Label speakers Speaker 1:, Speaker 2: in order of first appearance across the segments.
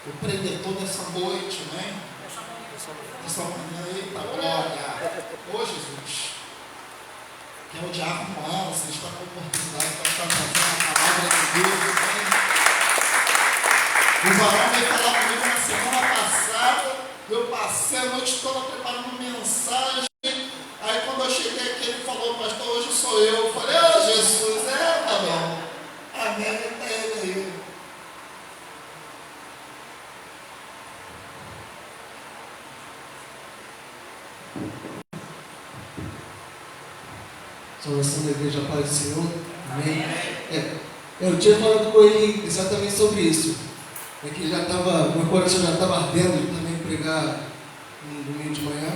Speaker 1: o preletor dessa noite, né? Essa manhã, eita glória! Ô Jesus! Que é o diácono Anderson, está com a oportunidade de estar trazendo a palavra de Deus, né? O varão veio falar comigo na semana passada, eu passei a noite toda preparando mensagem, aí quando eu cheguei aqui ele falou, pastor, hoje sou eu. Eu falei, ô Jesus, tá bom. Amém, tá ele aí.
Speaker 2: Salvação da Igreja Paz do Senhor. Amém. Eu tinha falado com ele exatamente sobre isso. É que meu coração já estava ardendo de também pregar no domingo de manhã.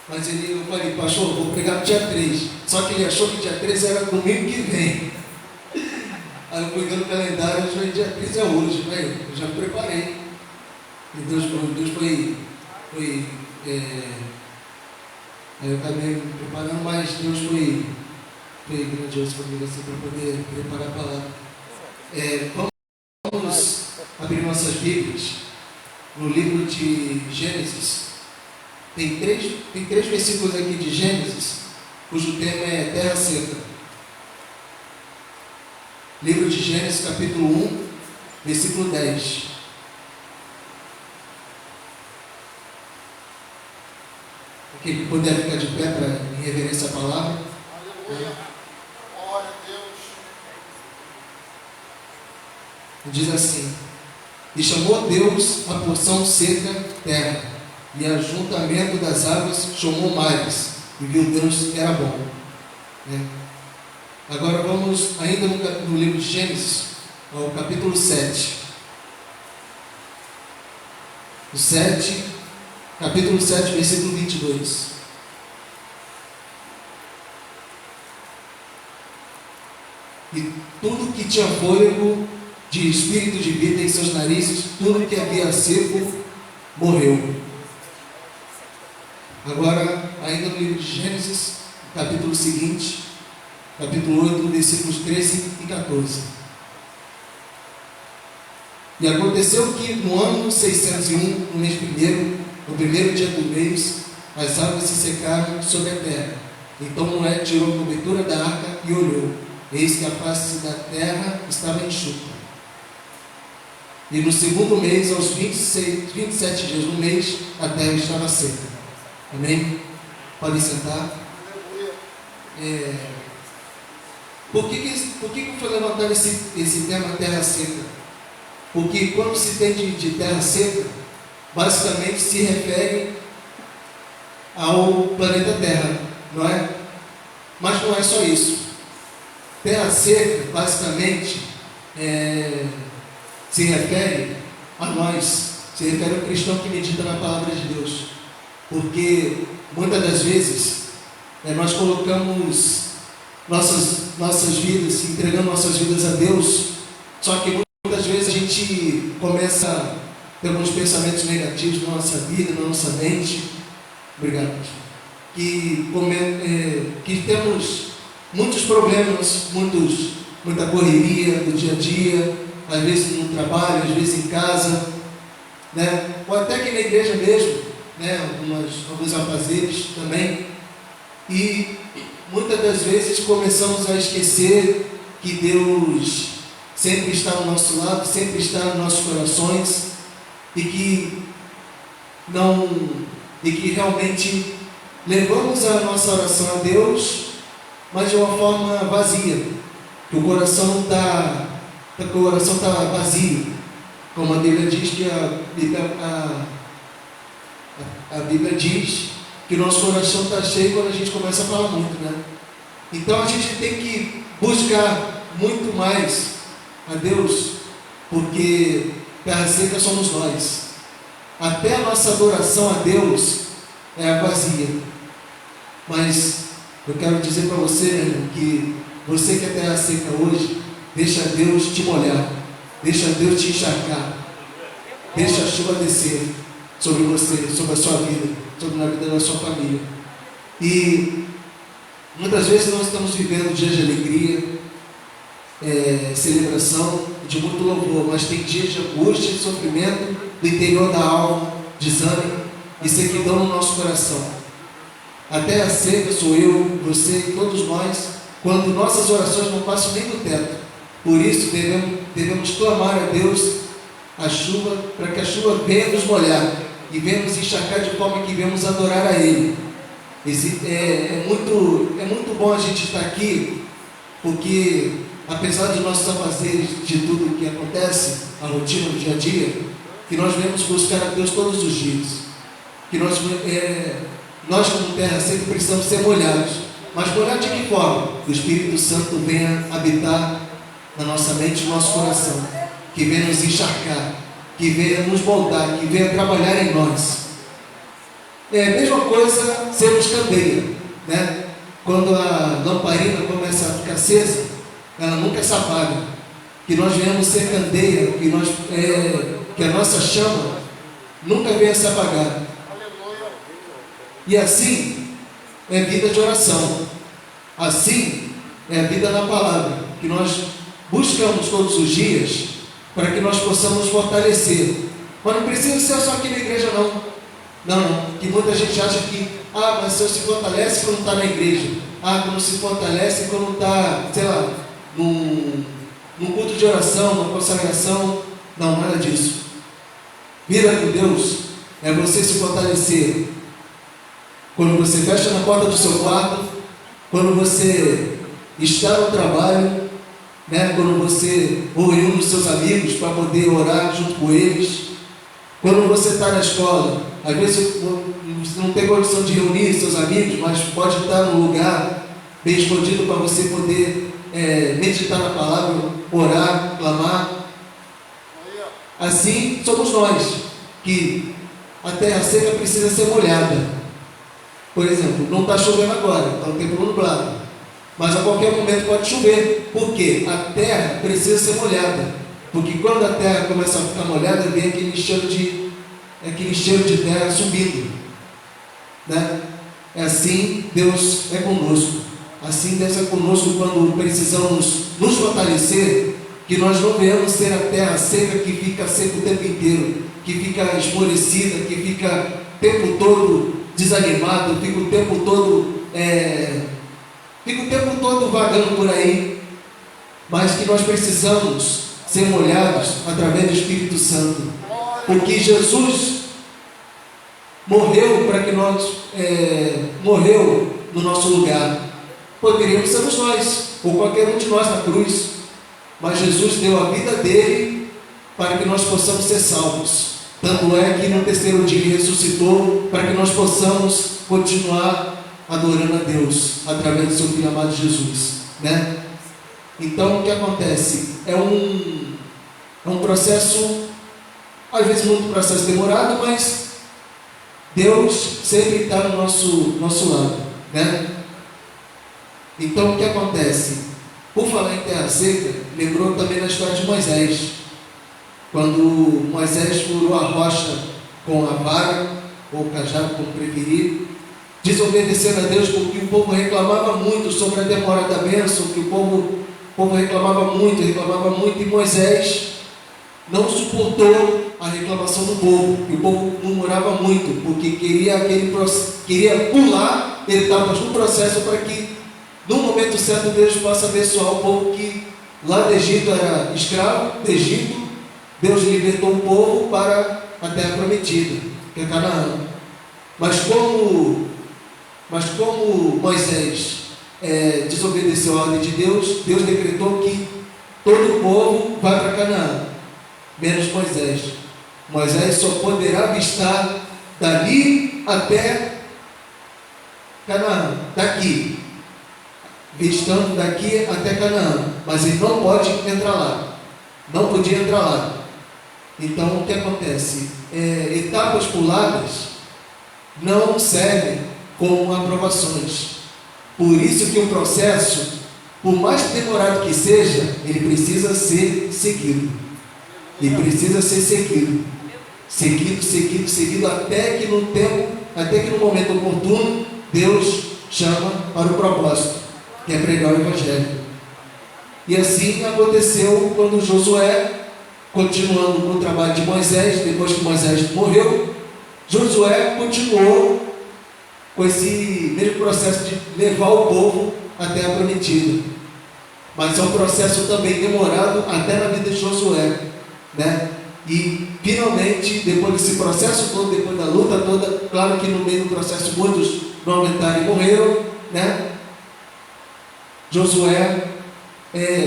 Speaker 2: Mas eu falei, pastor, vou pregar no dia 3. Só que ele achou que dia 3 era domingo que vem. Aí eu fui no calendário, eu falei, dia 3 é hoje. Eu já me preparei. E Deus foi eu acabei me preparando, mas Deus foi grandioso comigo assim, para poder preparar a palavra. Vamos abrir nossas Bíblias no livro de Gênesis. Tem três versículos aqui de Gênesis, cujo tema é terra seca. Livro de Gênesis, capítulo 1, versículo 10. Quem puder ficar de pé para em reverência à palavra.
Speaker 1: Aleluia. Glória a Deus.
Speaker 2: Diz assim: e chamou Deus a porção seca terra, e ajuntamento das águas chamou mares, e viu Deus que era bom. Agora vamos ainda no livro de Gênesis, ao capítulo 7. Capítulo 7, versículo 22. E tudo que tinha fôlego de espírito de vida em seus narizes, tudo que havia seco, morreu. Agora, ainda no livro de Gênesis, capítulo seguinte, capítulo 8, versículos 13 e 14. E aconteceu que no ano 601, no mês primeiro, no primeiro dia do mês, as águas se secaram sobre a terra. Então Noé tirou a cobertura da arca e olhou. Eis que a face da terra estava enxuta. E no segundo mês, aos 27 dias do mês, a terra estava seca. Amém? Podem sentar. Por que foi levantado esse tema terra seca? Porque quando se tem de terra seca, basicamente se refere ao planeta Terra, não é? Mas não é só isso. Terra seca, basicamente, se refere a nós, se refere ao cristão que medita na palavra de Deus. Porque muitas das vezes nós colocamos nossas vidas, entregando nossas vidas a Deus, só que muitas vezes a gente começa a ter alguns pensamentos negativos na nossa vida, na nossa mente. Obrigado. Que temos muitos problemas, muita correria do dia a dia, às vezes no trabalho, às vezes em casa, né? Ou até aqui na igreja mesmo, né? Alguns afazeres também. E muitas das vezes começamos a esquecer que Deus sempre está ao nosso lado, sempre está nos nossos corações, e que realmente levamos a nossa oração a Deus, mas de uma forma vazia, que o coração está vazio, como a Bíblia diz, que a Bíblia diz que o nosso coração está cheio quando a gente começa a falar muito, né? Então a gente tem que buscar muito mais a Deus, porque terra seca somos nós. Até a nossa adoração a Deus é vazia. Mas eu quero dizer para você, meu irmão, que você que é terra seca hoje, deixa Deus te molhar, deixa Deus te encharcar, deixa a chuva descer sobre você, sobre a sua vida, sobre a vida da sua família. E muitas vezes nós estamos vivendo dias de alegria, celebração, de muito louvor, mas tem dias de angústia e sofrimento do interior da alma, desânimo e sequidão no nosso coração. A terra seca sou eu, você e todos nós, quando nossas orações não passam nem do teto. Por isso devemos clamar a Deus a chuva, para que a chuva venha nos molhar e venha nos encharcar de forma que venhamos adorar a Ele. É muito bom a gente estar aqui, porque apesar de nossos afazeres, de tudo que acontece, a rotina do dia a dia, que nós venhamos buscar a Deus todos os dias, que nós como terra sempre precisamos ser molhados, mas molhados de que forma? Que o Espírito Santo venha habitar na nossa mente e no nosso coração, que venha nos encharcar, que venha nos moldar, que venha trabalhar em nós. É a mesma coisa sermos candeia, né? Quando a lamparina começa a ficar acesa, ela nunca se apaga. Que nós venhamos ser candeia, que a nossa chama nunca venha se apagar. E assim é vida de oração, assim é a vida na palavra, que nós buscamos todos os dias para que nós possamos fortalecer. Mas não precisa ser só aqui na igreja não, que muita gente acha que mas se se fortalece quando está na igreja, quando se fortalece quando está, sei lá, num culto de oração, numa consagração. Não, nada disso. Vida com Deus é você se fortalecer quando você fecha na porta do seu quarto, quando você está no trabalho, né? Quando você reúne os seus amigos para poder orar junto com eles, quando você está na escola. Às vezes você não tem condição de reunir seus amigos, mas pode estar num lugar bem escondido para você poder meditar na palavra, orar, clamar. Assim somos nós, que a terra seca precisa ser molhada. Por exemplo, não está chovendo agora, está um tempo nublado, mas a qualquer momento pode chover. Por quê? A terra precisa ser molhada, porque quando a terra começa a ficar molhada, vem aquele cheiro de terra subindo, né? É assim Deus é conosco. Assim Deus é conosco quando precisamos nos fortalecer, que nós não venhamos ser a terra seca que fica seca o tempo inteiro, que fica esmorecida, que fica o tempo todo desanimado, fica o tempo todo vagando por aí. Mas que nós precisamos ser molhados através do Espírito Santo, porque Jesus morreu para que nós morreu no nosso lugar. Poderíamos ser nós, ou qualquer um de nós na cruz, mas Jesus deu a vida dele para que nós possamos ser salvos. Tanto é que no terceiro dia ele ressuscitou para que nós possamos continuar adorando a Deus através do seu Filho amado Jesus, né? Então o que acontece? É um processo, às vezes muito processo demorado, mas Deus sempre está no nosso lado, né? Então o que acontece? Por falar em terra seca, lembrou também da história de Moisés, quando Moisés furou a rocha com a vara, ou o cajado, como preferir, desobedecendo a Deus, porque o povo reclamava muito sobre a demora da bênção, que o povo reclamava muito, e Moisés não suportou a reclamação do povo, e o povo murmurava muito, porque queria pular, ele estava no processo para que no momento certo Deus possa abençoar o povo que lá do Egito era escravo do Egito. Deus libertou o povo para a terra prometida, que é Canaã. Mas como Moisés desobedeceu a ordem de Deus, Deus decretou que todo o povo vai para Canaã, menos Moisés. Moisés só poderá avistar dali até Canaã, daqui, vistando daqui até Canaã, mas ele não pode entrar lá, não podia entrar lá. Então o que acontece? Etapas puladas não servem como aprovações. Por isso que o processo, por mais demorado que seja, ele precisa ser seguido. Ele precisa ser seguido. Seguido até que no momento oportuno, Deus chama para o propósito, que é pregar o Evangelho. E assim aconteceu quando Josué, continuando com o trabalho de Moisés, depois que Moisés morreu, Josué continuou com esse mesmo processo de levar o povo até a prometida. Mas é um processo também demorado até na vida de Josué, né? E finalmente, depois desse processo todo, depois da luta toda, claro que no meio do processo muitos não aguentaram e morreram, né? Josué,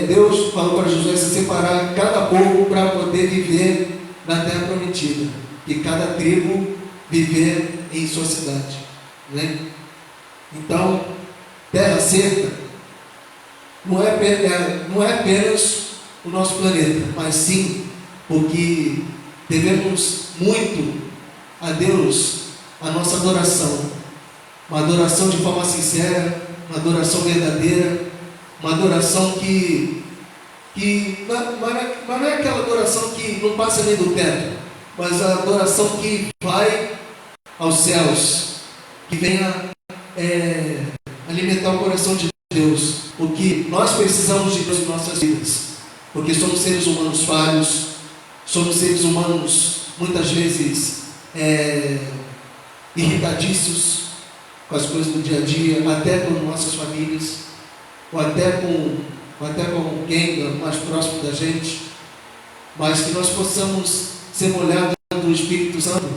Speaker 2: Deus falou para Josué se separar cada povo para poder viver na terra prometida, e cada tribo viver em sua cidade, né? Então, terra seca não é apenas o nosso planeta, mas sim porque devemos muito a Deus a nossa adoração, uma adoração de forma sincera, uma adoração verdadeira, uma adoração que mas não é aquela adoração que não passa nem do teto, mas a adoração que vai aos céus, que venha alimentar o coração de Deus, porque nós precisamos de Deus em nossas vidas, porque somos seres humanos falhos, somos seres humanos muitas vezes irritadiços com as coisas do dia a dia, até com nossas famílias, ou até com quem mais próximo da gente, mas que nós possamos ser molhados do Espírito Santo,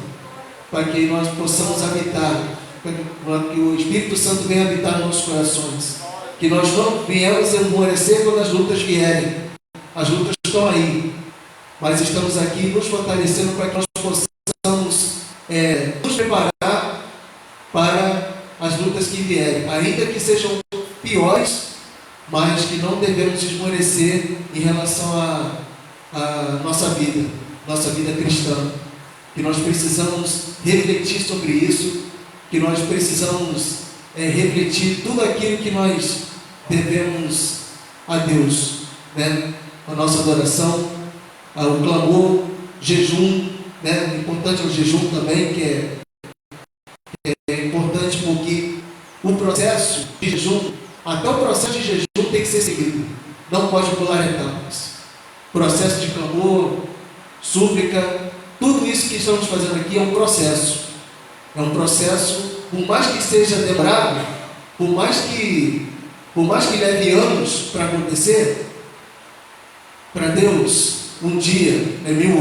Speaker 2: para que nós possamos habitar, para que o Espírito Santo venha habitar nos nossos corações, que nós não venhamos esmorecer quando as lutas vierem. As lutas estão aí, mas estamos aqui nos fortalecendo para que nós possamos nos preparar para as lutas que vierem, ainda que sejam piores, mas que não devemos esmorecer em relação à nossa vida cristã, que nós precisamos refletir sobre isso, que nós precisamos refletir tudo aquilo que nós devemos a Deus, né? A nossa adoração, o clamor, jejum, né? Importante é o jejum também, que é importante porque o processo de jejum, até o processo de jejum tem que ser seguido, não pode pular etapas. Processo de clamor, súplica, tudo isso que estamos fazendo aqui é um processo, por mais que seja demorado, por mais que leve anos para acontecer, para Deus um dia é 1000 anos.